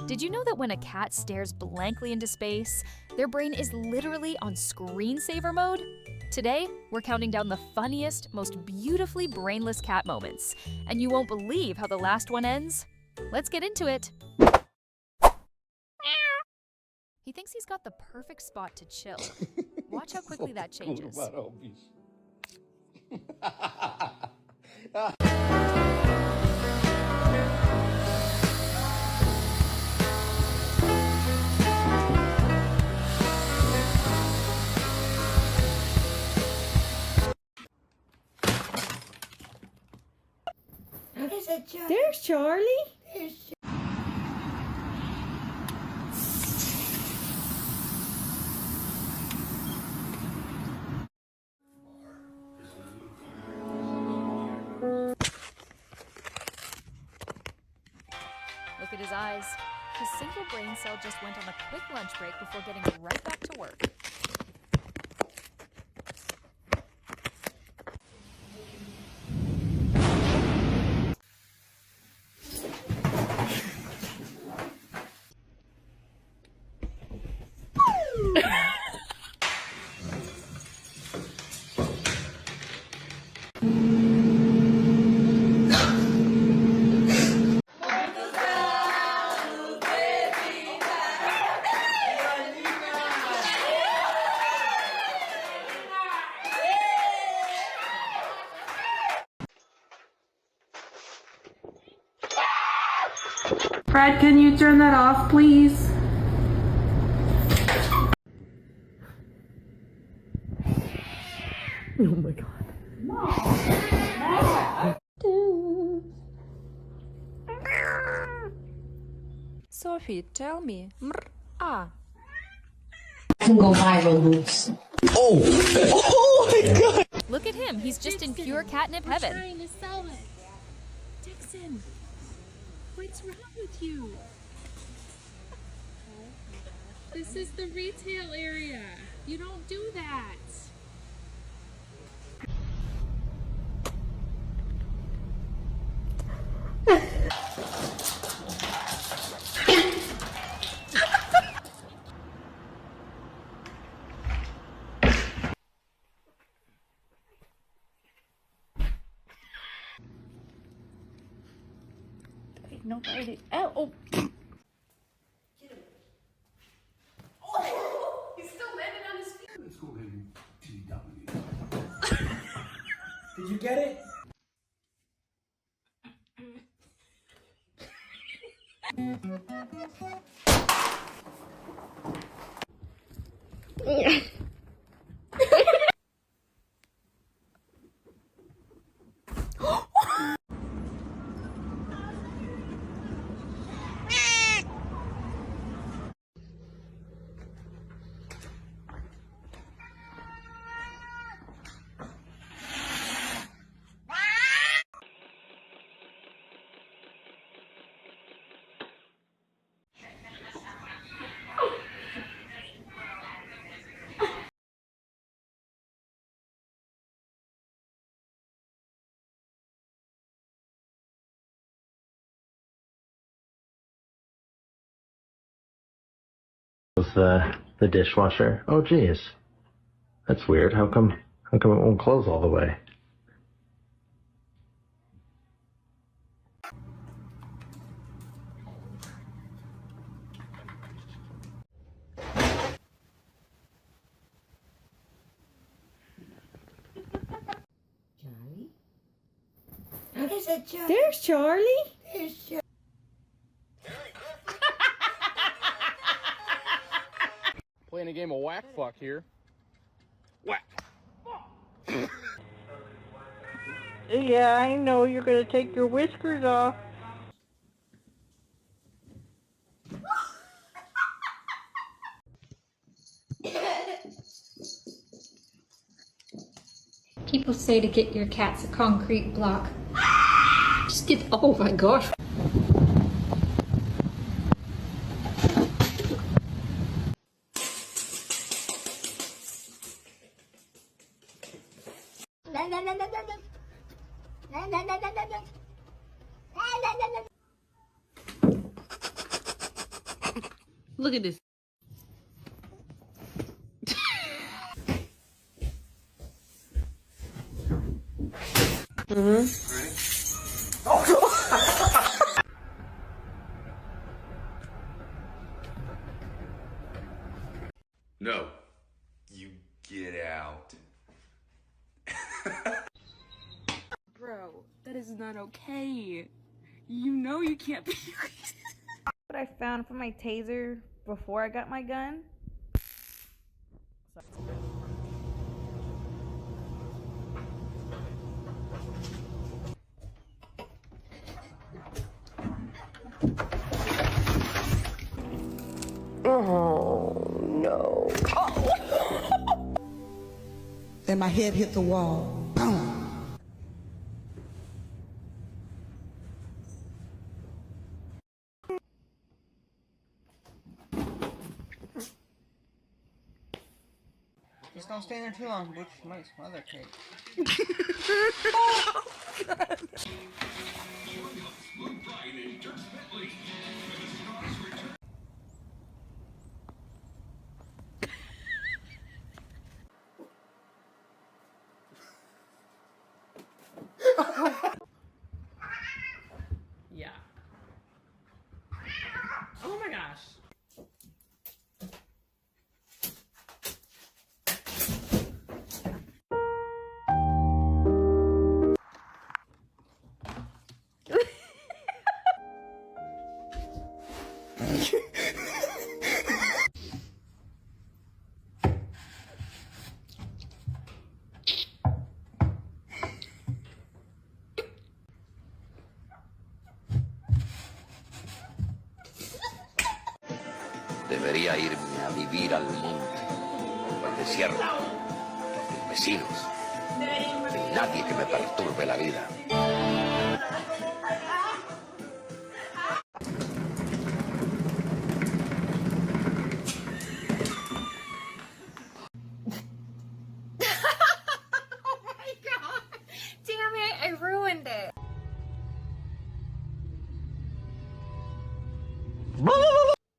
Did you know that when a cat stares blankly into space, their brain is literally on screensaver mode? Today, we're counting down the funniest, most beautifully brainless cat moments, and you won't believe how the last one ends. Let's get into it. He thinks he's got the perfect spot to chill. Watch how quickly that changes. There's Charlie. Look at his eyes. His single brain cell just went on a quick lunch break before getting right back to work. Brad, can you turn that off, please? Oh my god. Sophie, tell me. Can go viral moves. Oh my god! Look at him, he's just in pure catnip heaven. Trying to sell it. Dixon, what's wrong with you? This is the retail area. You don't do that. Nobody. Oh. He's still landing on his feet. Let's call him TW. Did you get it? The dishwasher. Oh geez, that's weird. How come it won't close all the way? There's Charlie. Playing a game of whack fuck here. Whack. Yeah, I know you're gonna take your whiskers off. People say to get your cats a concrete block. Just get, oh my gosh. Look at this. No. You get out. Bro, that is not okay. You know you can't be. What I found from my taser before I got my gun. Oh, no. Then my head hit the wall. Boom. Just don't stay there too long, Butch. My mother cake. Yeah. Oh my gosh. Debería irme a vivir al monte o al desierto, sin vecinos, sin nadie que me perturbe la vida. Oh my god! Damn it, I ruined it.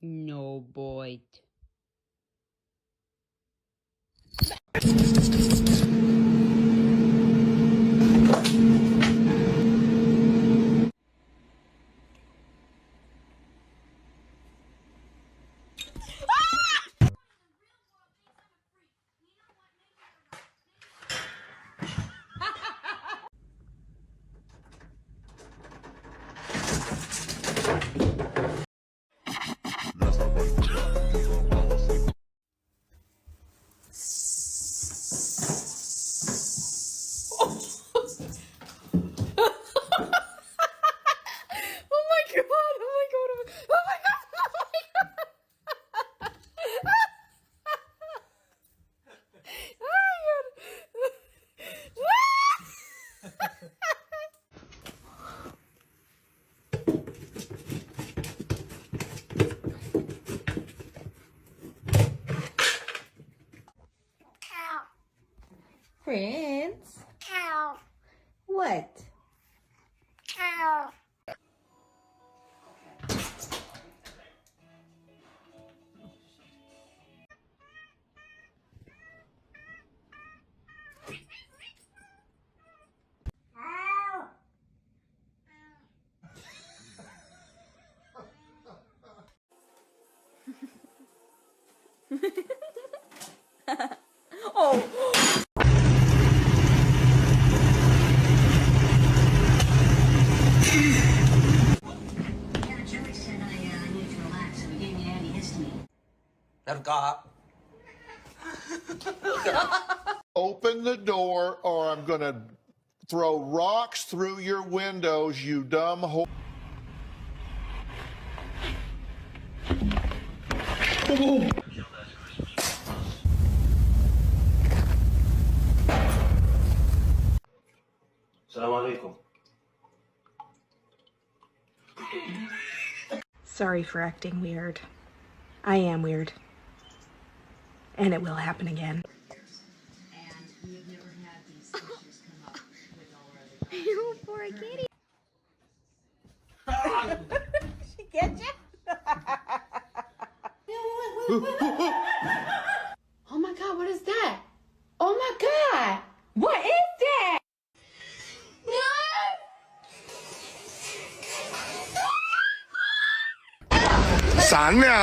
No, boy. Prince? Ow. What? Ow. Open the door or I'm gonna throw rocks through your windows, you dumb ho- Salam alaikum. Sorry for acting weird. I am weird. And it will happen again. You poor kitty. She get you? Oh my God, what is that? Oh my God, what is that?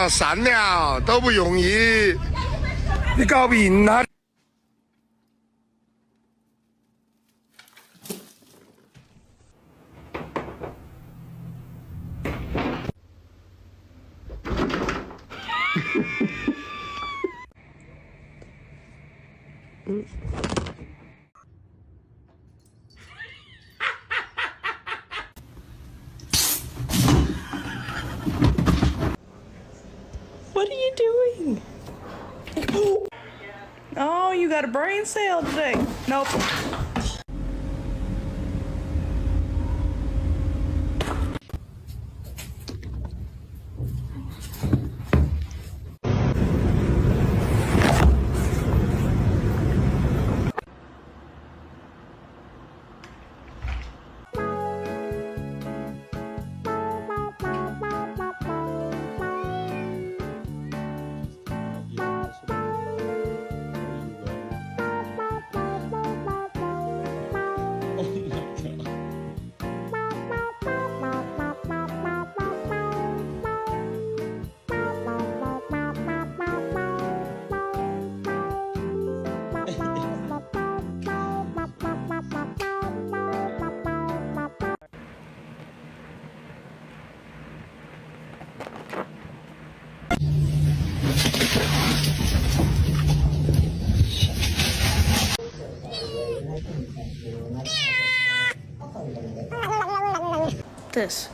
闪了都不容易，你搞赢他。What are you doing? Oh, you got a brain cell today. Nope.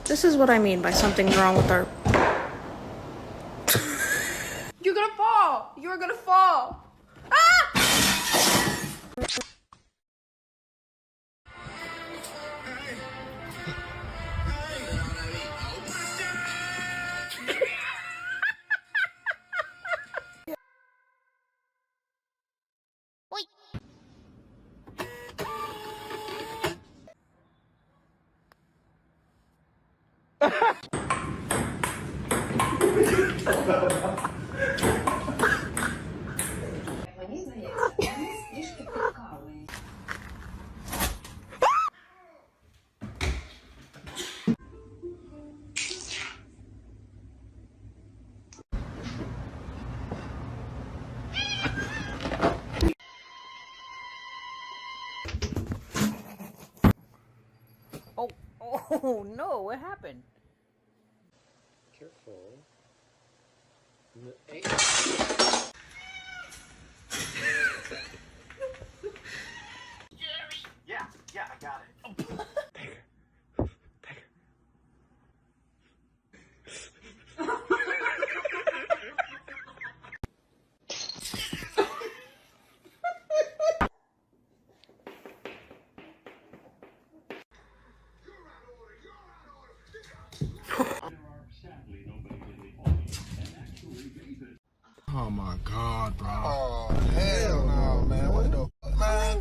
This is what I mean by something's wrong with our... You're gonna fall! You're gonna fall! Oh no, what happened? Careful. Yeah, I got it. Oh my God, bro. Oh, hell no, man. What the fuck, man?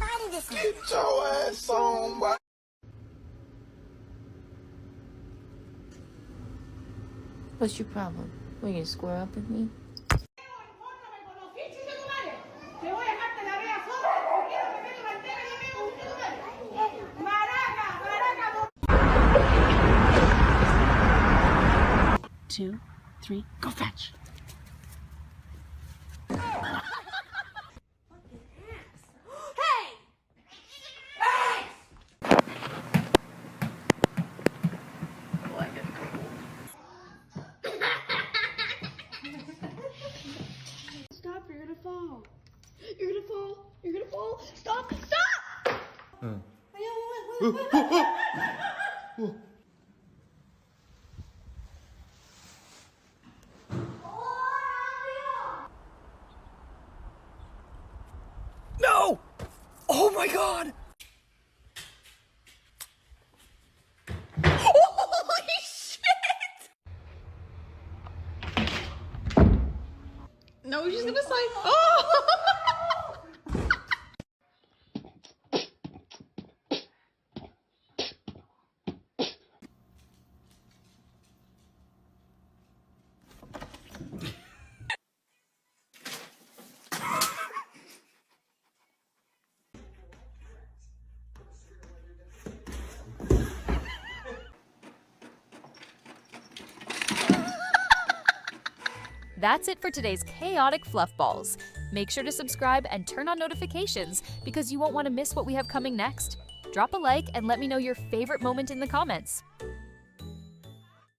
Get your ass on, boy. What's your problem? Will you square up with me? Two, three, go fetch. Stop, you're gonna fall. You're gonna fall. You're gonna fall. Stop! Stop! No! Oh my God! Holy shit! No, she's gonna say, oh! That's it for today's chaotic fluff balls. Make sure to subscribe and turn on notifications because you won't want to miss what we have coming next. Drop a like and let me know your favorite moment in the comments.